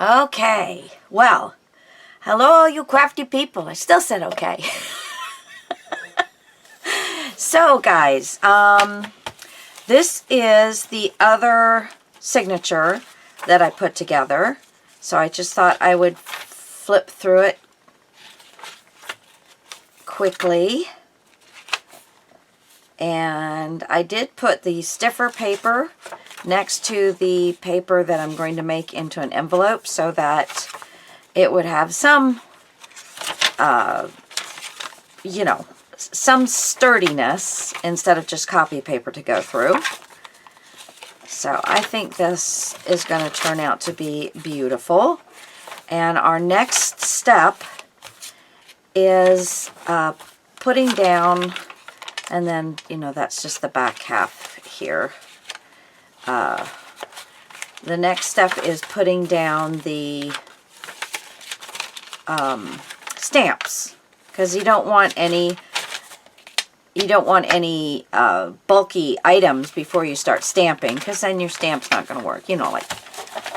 Okay, well, hello all you crafty people. I still said okay. So guys, this is the other signature that I put together. So I just thought I would flip through it quickly. And I did put the stiffer paper next to the paper that I'm going to make into an envelope so that it would have some, you know, some sturdiness instead of just copy paper to go through. So I think this is going to turn out to be beautiful. And our next step is putting down, and then, you know, that's just the back half here. The next step is putting down the stamps, because you don't want any bulky items before you start stamping, because then your stamp's not going to work. You know, like,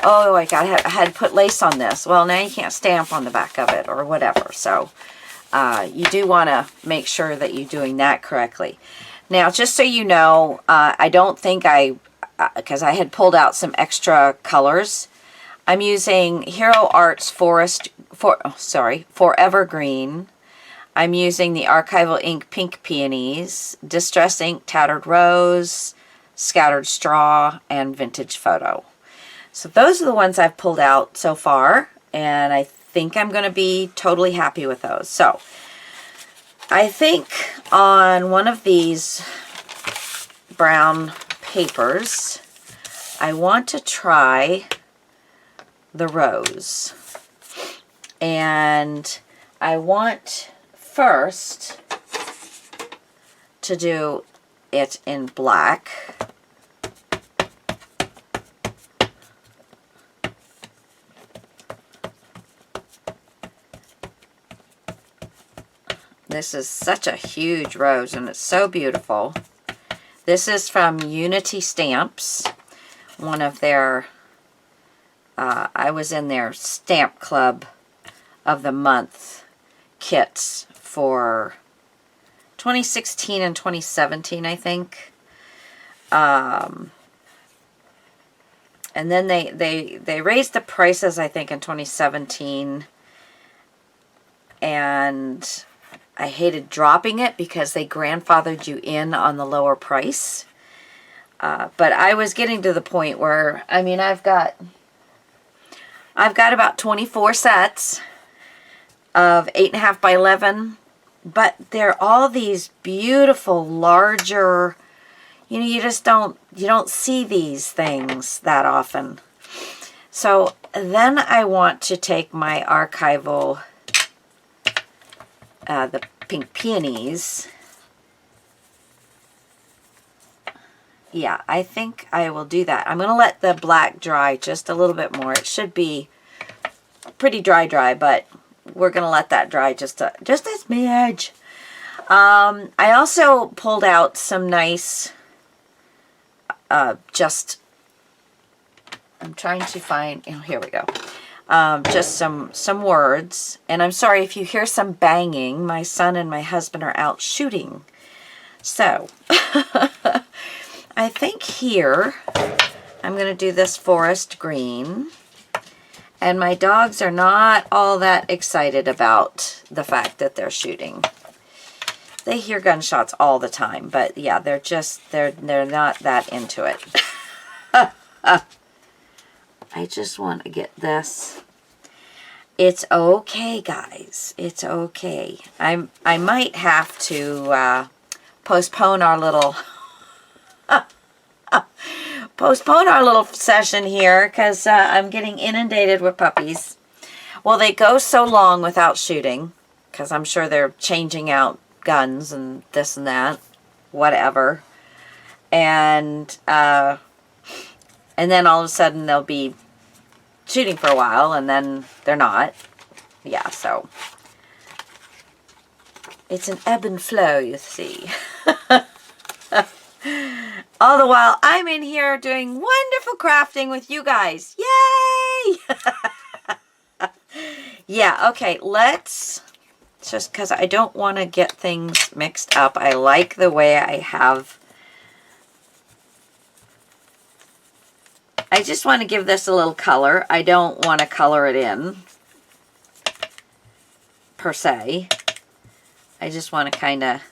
oh, I had to put lace on this. Well, now you can't stamp on the back of it or whatever. So you do want to make sure that you're doing that correctly. Now, just so you know, I don't think because I had pulled out some extra colors. I'm using Hero Arts Forever Green. I'm using the Archival Ink Pink Peonies, Distress Ink Tattered Rose, Scattered Straw, and Vintage Photo. So those are the ones I've pulled out so far, and I think I'm going to be totally happy with those. So I think on one of these brown papers, I want to try the rose. And I want first to do it in black. This is such a huge rose, and it's so beautiful. This is from Unity Stamps, one of their, I was in their Stamp Club of the Month kits for 2016 and 2017, I think. And then they raised the prices, I think, in 2017. And I hated dropping it because they grandfathered you in on the lower price. But I was getting to the point where, I mean, I've got about 24 sets of 8.5 by 11, but they're all these beautiful, larger, you know, you don't see these things that often. So then I want to take my archival, the Pink Peonies. Yeah, I think I will do that. I'm going to let the black dry just a little bit more. It should be pretty dry, but we're going to let that dry just a smidge. I also pulled out some nice, I'm trying to find, oh, here we go. Just some words. And I'm sorry if you hear some banging. My son and my husband are out shooting. So, I think here, I'm going to do this forest green. And my dogs are not all that excited about the fact that they're shooting. They hear gunshots all the time, but yeah, they're not that into it. I just want to get this. It's okay, guys. It's okay. I might have to postpone our little session here because I'm getting inundated with puppies. Well, they go so long without shooting because I'm sure they're changing out guns and this and that, whatever. And then all of a sudden they'll be shooting for a while and then they're not. Yeah, so it's an ebb and flow, you see. All the while I'm in here doing wonderful crafting with you guys. Yay! Yeah, okay, let's, just because I don't want to get things mixed up. I like the way I have. I just want to give this a little color. I don't want to color it in, per se. I just want to kind of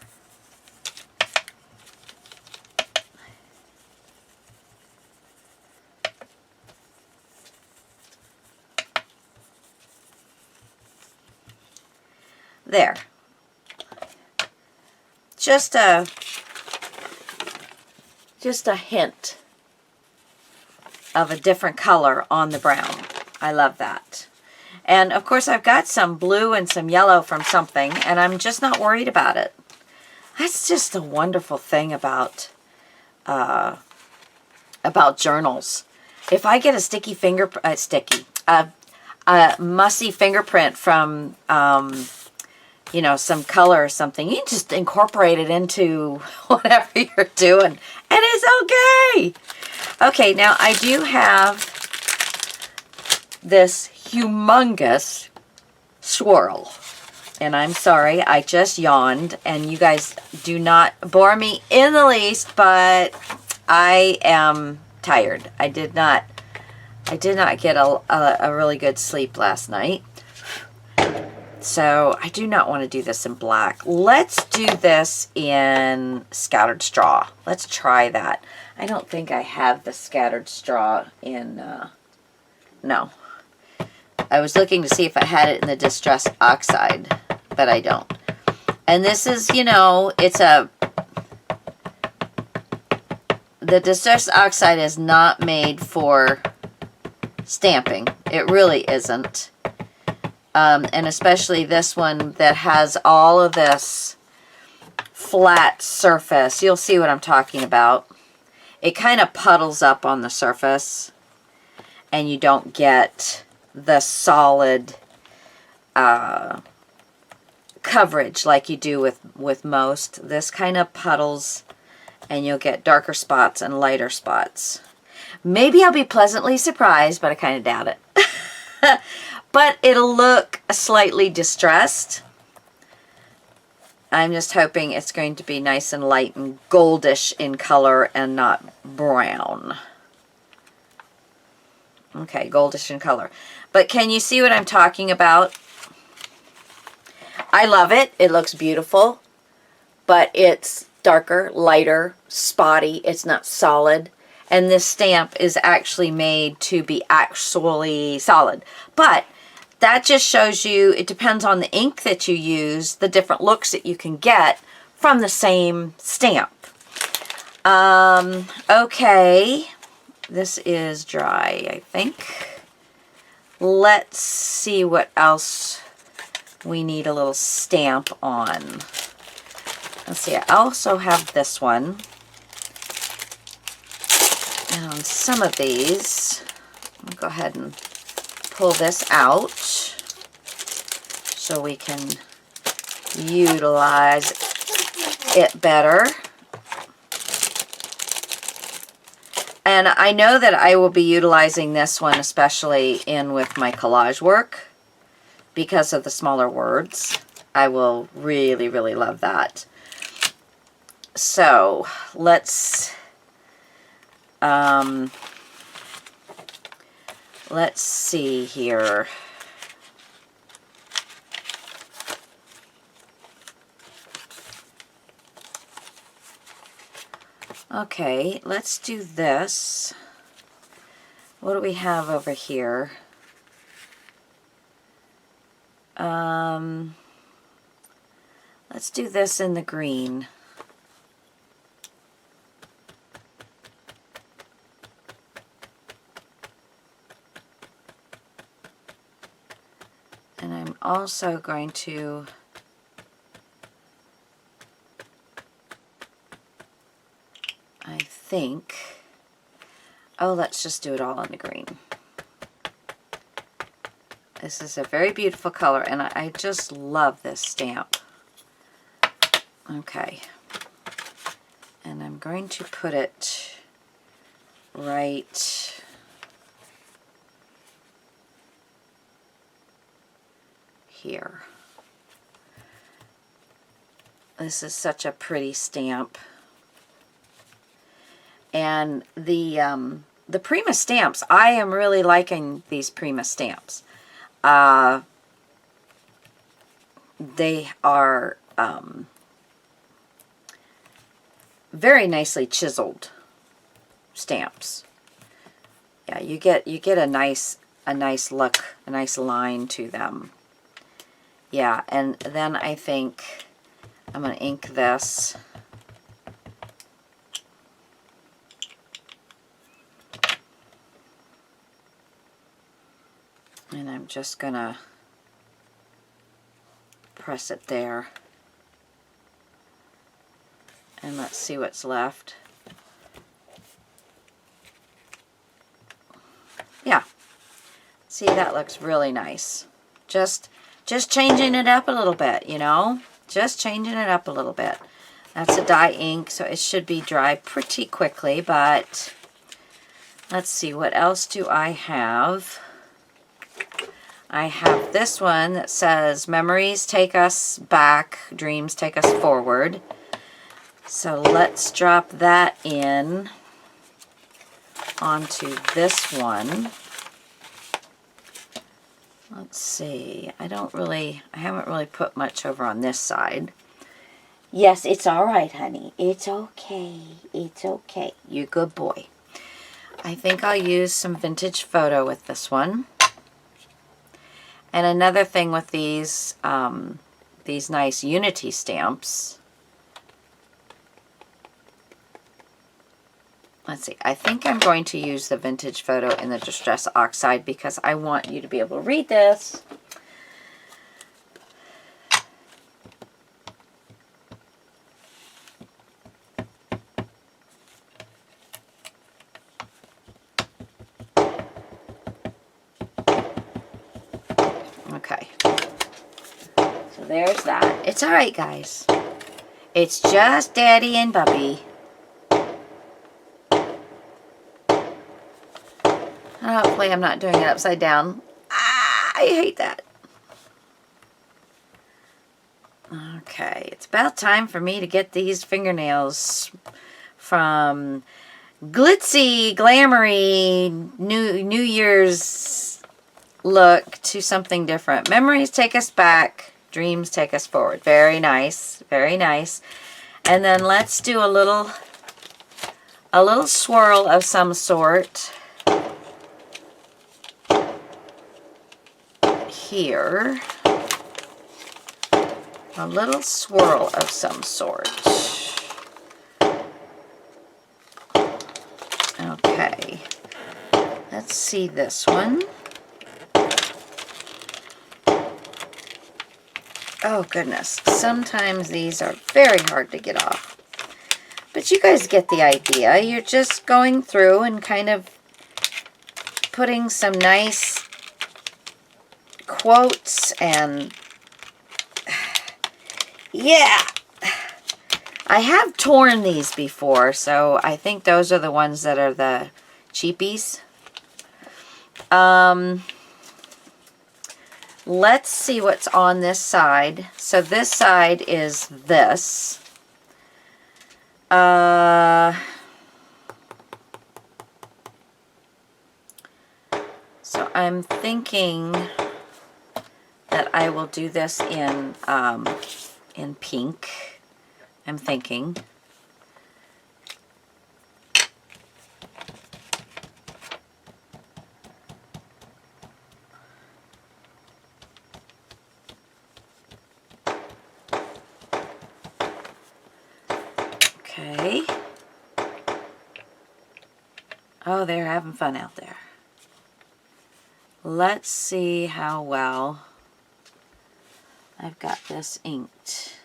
there. Just a hint of a different color on the brown. I love that. And of course I've got some blue and some yellow from something, and I'm just not worried about it. That's just a wonderful thing about journals. If I get a mussy fingerprint from, you know, some color or something, you just incorporate it into whatever you're doing, and it's okay. Okay, now I do have this humongous swirl. And I'm sorry, I just yawned, and you guys do not bore me in the least, but I am tired. I did not get a really good sleep last night. So I do not want to do this in black. Let's do this in scattered straw. Let's try that. I don't think I have the scattered straw in, no. I was looking to see if I had it in the Distress Oxide, but I don't. And this is, you know, the Distress Oxide is not made for stamping. It really isn't. And especially this one that has all of this flat surface. You'll see what I'm talking about. It kind of puddles up on the surface, and you don't get the solid coverage like you do with most. This kind of puddles, and you'll get darker spots and lighter spots. Maybe I'll be pleasantly surprised, but I kind of doubt it. But it'll look slightly distressed. I'm just hoping it's going to be nice and light and goldish in color and not brown. Okay, goldish in color. But can you see what I'm talking about? I love it. It looks beautiful. But it's darker, lighter, spotty. It's not solid. And this stamp is actually made to be actually solid. But that just shows you, it depends on the ink that you use, the different looks that you can get from the same stamp. Okay. This is dry, I think. Let's see what else we need a little stamp on. Let's see, I also have this one. And on some of these, I'll go ahead and pull this out so we can utilize it better. And I know that I will be utilizing this one especially with my collage work because of the smaller words. I will really, really love that. So let's see here. Okay, let's do this. What do we have over here? Let's do this in the green. And I'm also going to let's just do it all in the green. This is a very beautiful color, and I just love this stamp. Okay. And I'm going to put it right here. This is such a pretty stamp. And the Prima stamps, I am really liking these Prima stamps. They are very nicely chiseled stamps. Yeah, you get a nice look, a nice line to them. Yeah, and then I think I'm going to ink this. And I'm just going to press it there. And let's see what's left. Yeah. See, that looks really nice. Just changing it up a little bit, you know? Just changing it up a little bit. That's a dye ink, so it should be dry pretty quickly, but let's see, what else do I have? I have this one that says, memories take us back, dreams take us forward. So let's drop that in onto this one. Let's see, I haven't really put much over on this side. Yes, it's all right, honey. It's okay. It's okay. You're a good boy. I think I'll use some vintage photo with this one. And another thing with these nice Unity stamps. Let's see, I think I'm going to use the vintage photo in the Distress Oxide because I want you to be able to read this. Okay, so there's that. It's all right, guys. It's just Daddy and Bubby. Hopefully I'm not doing it upside down. Ah, I hate that. Okay, it's about time for me to get these fingernails from glitzy, glamoury, New Year's look to something different. Memories take us back, dreams take us forward. Very nice, very nice. And then let's do a little swirl of some sort here. A little swirl of some sort. Okay, let's see this one. Oh goodness, sometimes these are very hard to get off. But you guys get the idea. You're just going through and kind of putting some nice quotes and yeah. I have torn these before, so I think those are the ones that are the cheapies. Let's see what's on this side. So this side is this. So I'm thinking that I will do this in pink. I'm thinking. Okay. Oh, they're having fun out there. Let's see how well I've got this inked.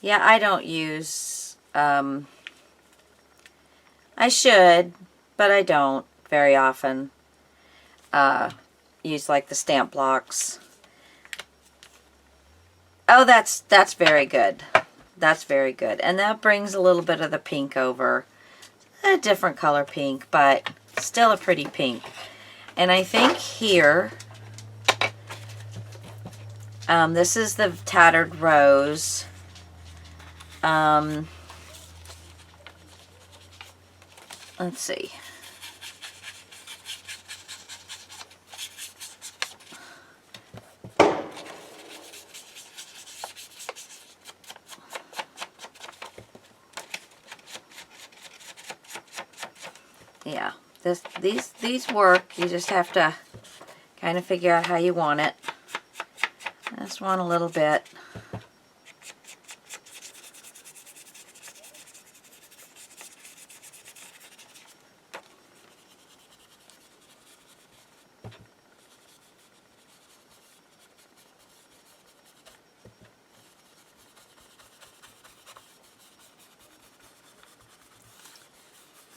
Yeah, I don't use, I should, but I don't very often. Use like the stamp blocks. Oh, that's very good. That's very good. And that brings a little bit of the pink over. a different color pink, but still a pretty pink. And I think here, this is the Tattered Rose. Let's see. Yeah, these work. You just have to kind of figure out how you want it. I just want a little bit.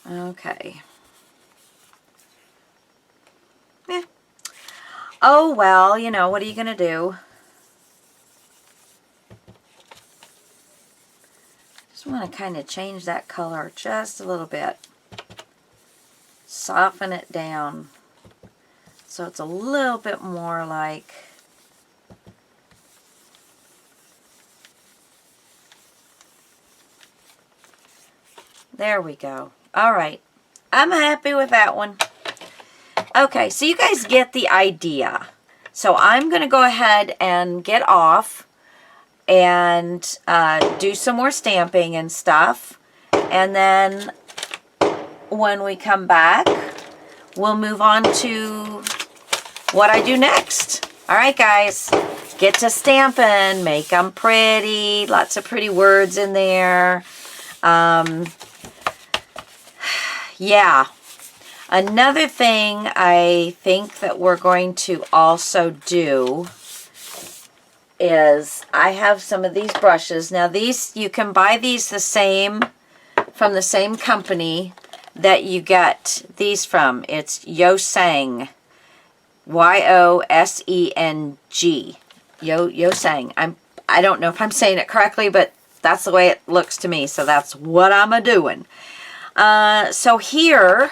Okay. Yeah. Oh, well, you know, what are you going to do? Just want to kind of change that color just a little bit. Soften it down so it's a little bit more like there we go. All right. I'm happy with that one. Okay, so you guys get the idea. So I'm going to go ahead and get off and do some more stamping and stuff. And then when we come back, we'll move on to what I do next. All right, guys. Get to stamping. Make them pretty. Lots of pretty words in there. Yeah. Another thing I think that we're going to also do is I have some of these brushes. Now these, you can buy these the same, from the same company that you get these from. It's Yoseng. Y-O-S-E-N-G. Yoseng. I don't know if I'm saying it correctly, but that's the way it looks to me. So that's what I'm a-doing. So here,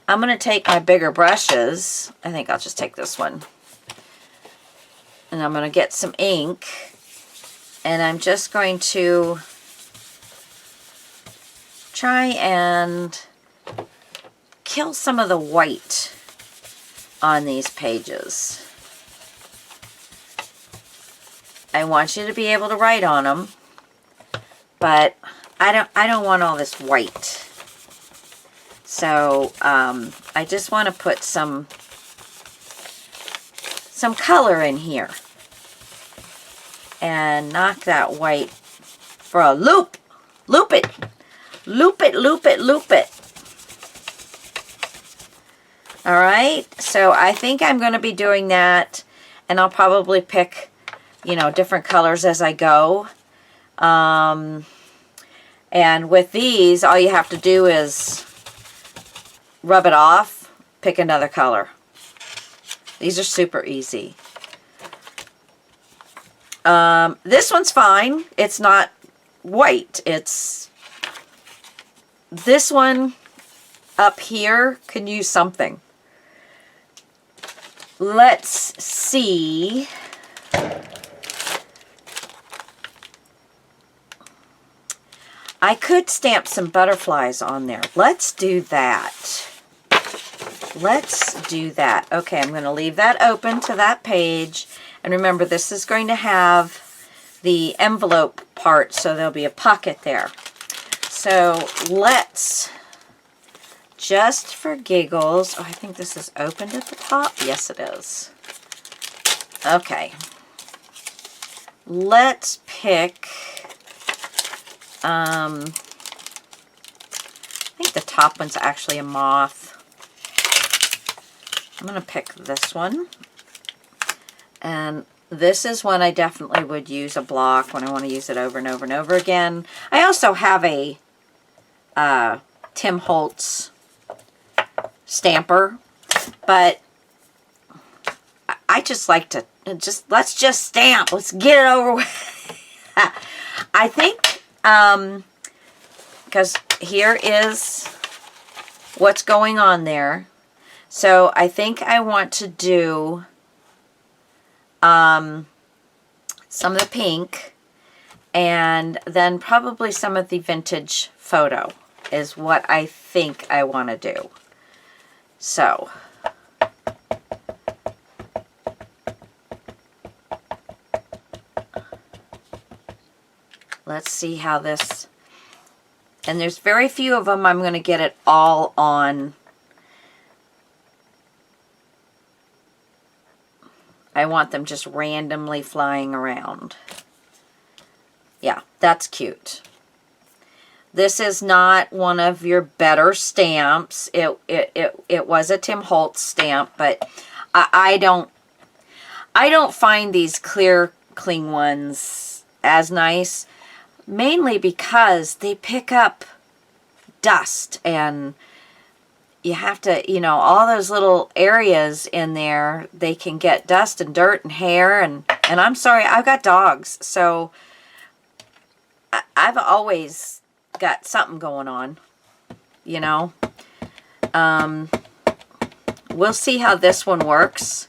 I'm going to take my bigger brushes. I think I'll just take this one. And I'm going to get some ink. And I'm just going to try and kill some of the white on these pages. I want you to be able to write on them, but I don't want all this white. So I just want to put some color in here and knock that white for a loop. Loop it. Loop it, loop it, loop it. All right. So I think I'm going to be doing that, and I'll probably pick, you know, different colors as I go. And with these, all you have to do is rub it off, pick another color. These are super easy. This one's fine. It's not white. It's this one up here can use something. Let's see. I could stamp some butterflies on there. Let's do that. Let's do that. Okay, I'm going to leave that open to that page. And remember, this is going to have the envelope part, so there'll be a pocket there. So let's, just for giggles, oh, I think this is opened at the top. Yes, it is. Okay. Let's pick, I think the top one's actually a moth. I'm going to pick this one. And this is one I definitely would use a block when I want to use it over and over and over again. I also have a Tim Holtz stamper, but I just like to let's just stamp. Let's get it over with. I think because here is what's going on there. So I think I want to do some of the pink, and then probably some of the vintage photo is what I think I want to do. So let's see how this, and there's very few of them I'm going to get it all on. I want them just randomly flying around. Yeah, that's cute. This is not one of your better stamps. It was a Tim Holtz stamp, but I don't find these clear cling ones as nice, mainly because they pick up dust, and you have to, you know, all those little areas in there, they can get dust and dirt and hair, and I'm sorry, I've got dogs, so I've always got something going on, you know. We'll see how this one works.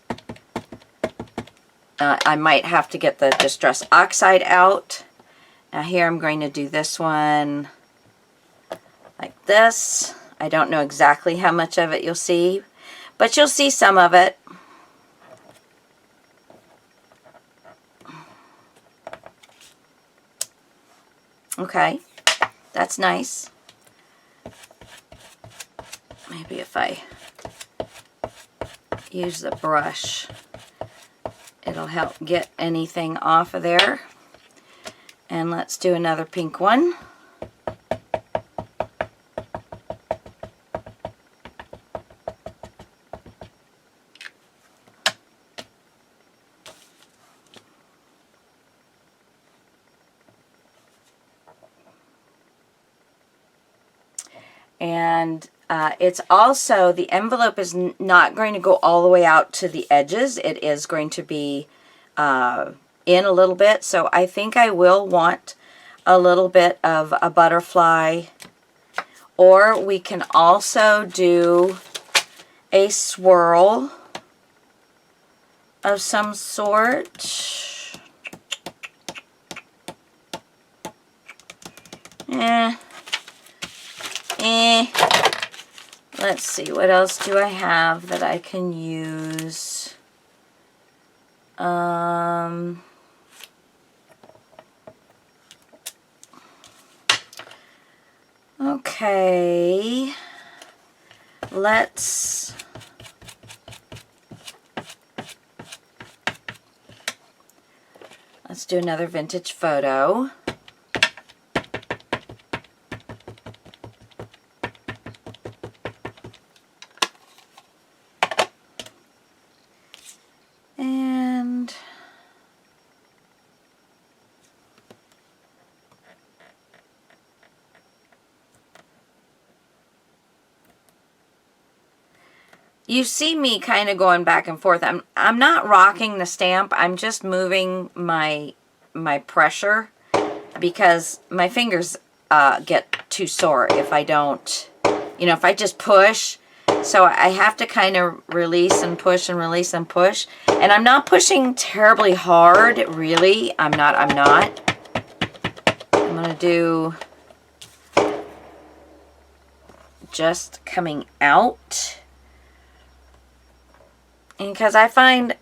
I might have to get the Distress Oxide out. Now here I'm going to do this one like this. I don't know exactly how much of it you'll see, but you'll see some of it. Okay, that's nice. Maybe if I use the brush, it'll help get anything off of there. And let's do another pink one. And it's also, the envelope is not going to go all the way out to the edges. It is going to be in a little bit. So I think I will want a little bit of a butterfly. Or we can also do a swirl of some sort. Let's see, what else do I have that I can use? Okay, let's do another vintage photo. And you see me kind of going back and forth. I'm not rocking the stamp. I'm just moving my pressure because my fingers get too sore if I don't, you know, if I just push. So I have to kind of release and push and release and push. And I'm not pushing terribly hard, really. I'm not. I'm going to do just coming out. And because I find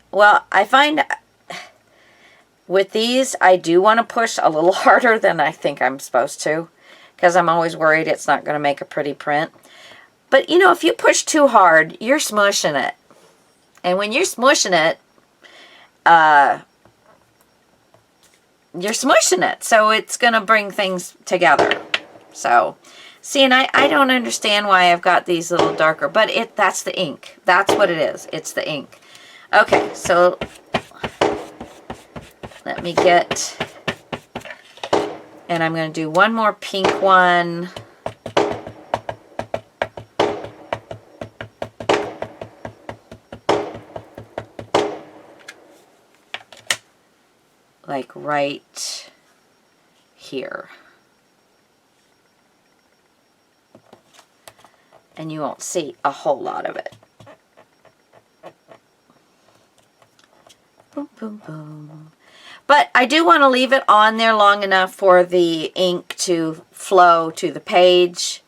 with these, I do want to push a little harder than I think I'm supposed to, because I'm always worried it's not going to make a pretty print. But, you know, if you push too hard, you're smushing it. And when you're smushing it, you're smushing it. So it's going to bring things together. So, see, and I don't understand why I've got these little darker, but that's the ink. That's what it is. It's the ink. Okay, so let me get, and I'm going to do one more pink one. Like right here. and you won't see a whole lot of it. Boom, boom, boom. But I do want to leave it on there long enough for the ink to flow to the page.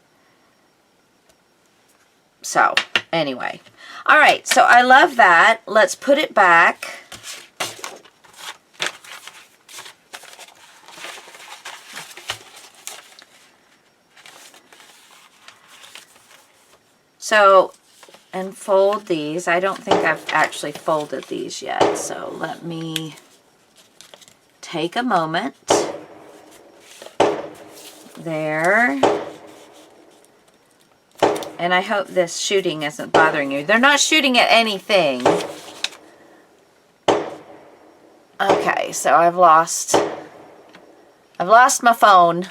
So, anyway. All right, so I love that. Let's put it back. So, and fold these. I don't think I've actually folded these yet, so let me take a moment. There. And I hope this shooting isn't bothering you. They're not shooting at anything. Okay, so I've lost my phone.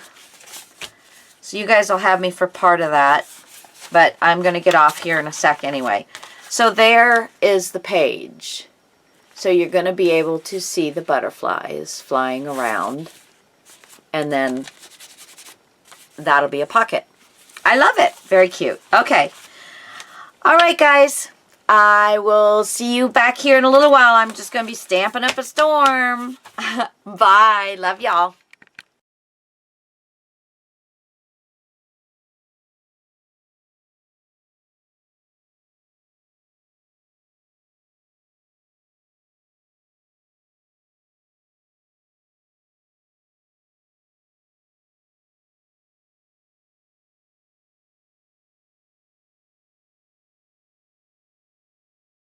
So you guys will have me for part of that. But I'm going to get off here in a sec anyway. So there is the page. So you're going to be able to see the butterflies flying around. And then that'll be a pocket. I love it. Very cute. Okay. All right, guys. I will see you back here in a little while. I'm just going to be stamping up a storm. Bye. Love y'all.